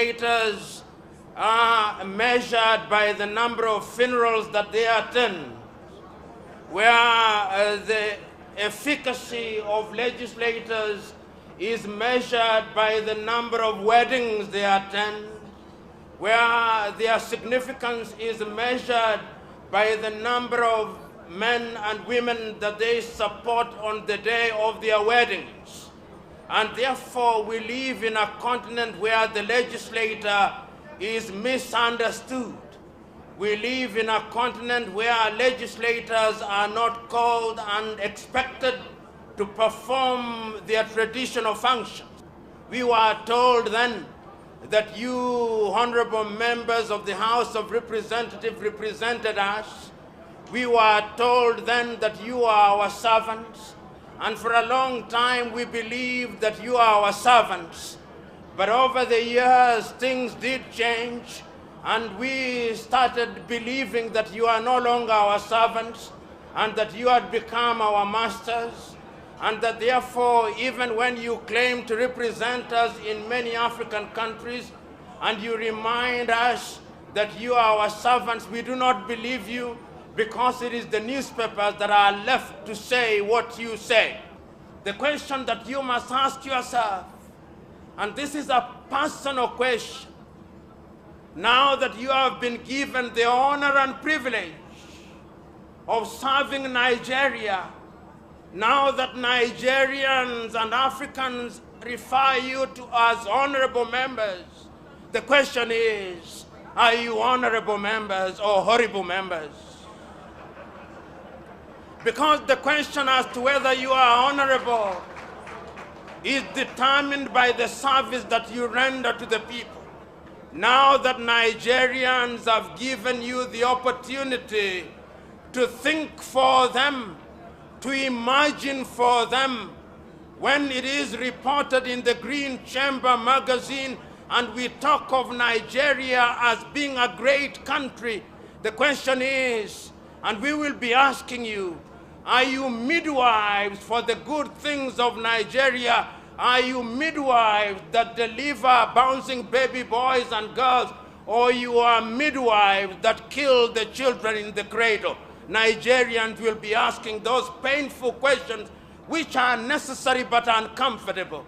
legislators are measured by the number of funerals that they attend, where the efficacy of legislators is measured by the number of weddings they attend, where their significance is measured by the number of men and women that they support on the day of their weddings. And therefore, we live in a continent where the legislator is misunderstood. We live in a continent where legislators are not called and expected to perform their traditional functions. We were told then that you, honorable members of the House of Representatives, represented us. We were told then that you are our servants. And for a long time, we believed that you are our servants. But over the years, things did change, and we started believing that you are no longer our servants, and that you had become our masters, and that therefore, even when you claim to represent us in many African countries, and you remind us that you are our servants, we do not believe you, because it is the newspapers that are left to say what you say. The question that you must ask yourself, and this is a personal question, now that you have been given the honor and privilege of serving Nigeria, now that Nigerians and Africans refer you to as honorable members, the question is, are you honorable members or horrible members? Because the question as to whether you are honorable is determined by the service that you render to the people. Now that Nigerians have given you the opportunity to think for them, to imagine for them, when it is reported in the Green Chamber magazine and we talk of Nigeria as being a great country, the question is, and we will be asking you, are you midwives for the good things of Nigeria? Are you midwives that deliver bouncing baby boys and girls? Or you are midwives that kill the children in the cradle? Nigerians will be asking those painful questions which are necessary but uncomfortable.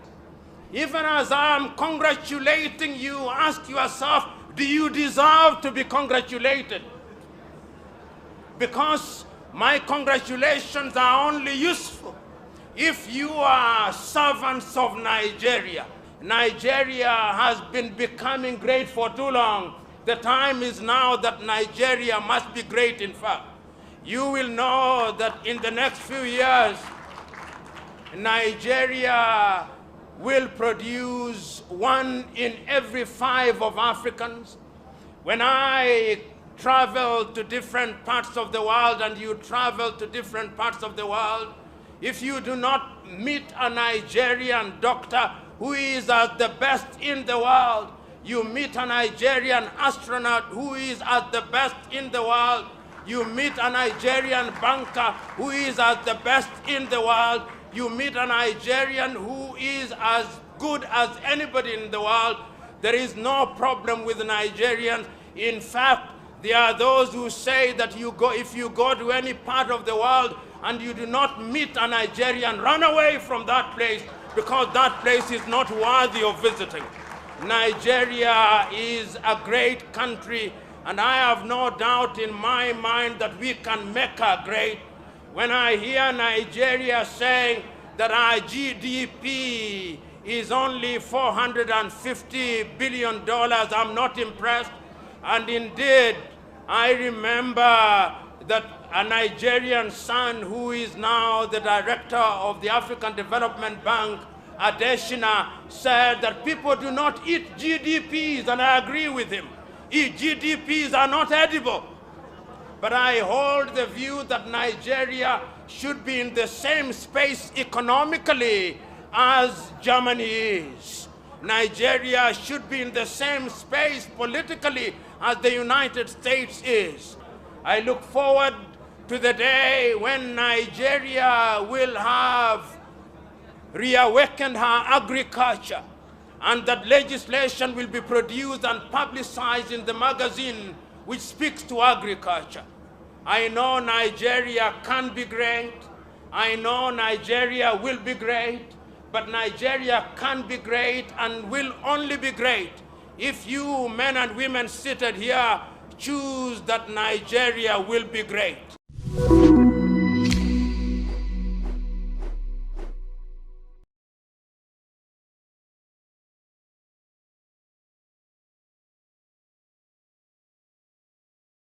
Even as I am congratulating you, ask yourself, do you deserve to be congratulated? Because my congratulations are only useful if you are servants of Nigeria. Nigeria has been becoming great for too long. The time is now that Nigeria must be great, in fact. You will know that in the next few years, Nigeria will produce 1 in every 5 of Africans. When I travel to different parts of the world, and you travel to different parts of the world, if you do not meet a Nigerian doctor who is at the best in the world, you meet a Nigerian astronaut who is at the best in the world, you meet a Nigerian banker who is at the best in the world, you meet a Nigerian who is as good as anybody in the world, there is no problem with Nigerians. In fact, there are those who say that if you go to any part of the world and you do not meet a Nigerian, run away from that place, because that place is not worthy of visiting. Nigeria is a great country, and I have no doubt in my mind that we can make her great. When I hear Nigeria saying that our GDP is only $450 billion, I'm not impressed. And indeed, I remember that a Nigerian son who is now the director of the African Development Bank, Adeshina, said that people do not eat GDPs, and I agree with him. GDPs are not edible. But I hold the view that Nigeria should be in the same space economically as Germany is. Nigeria should be in the same space politically as the United States is. I look forward to the day when Nigeria will have reawakened her agriculture and that legislation will be produced and publicized in the magazine which speaks to agriculture. I know Nigeria can be great. I know Nigeria will be great, but Nigeria can be great and will only be great if you men and women seated here choose that Nigeria will be great.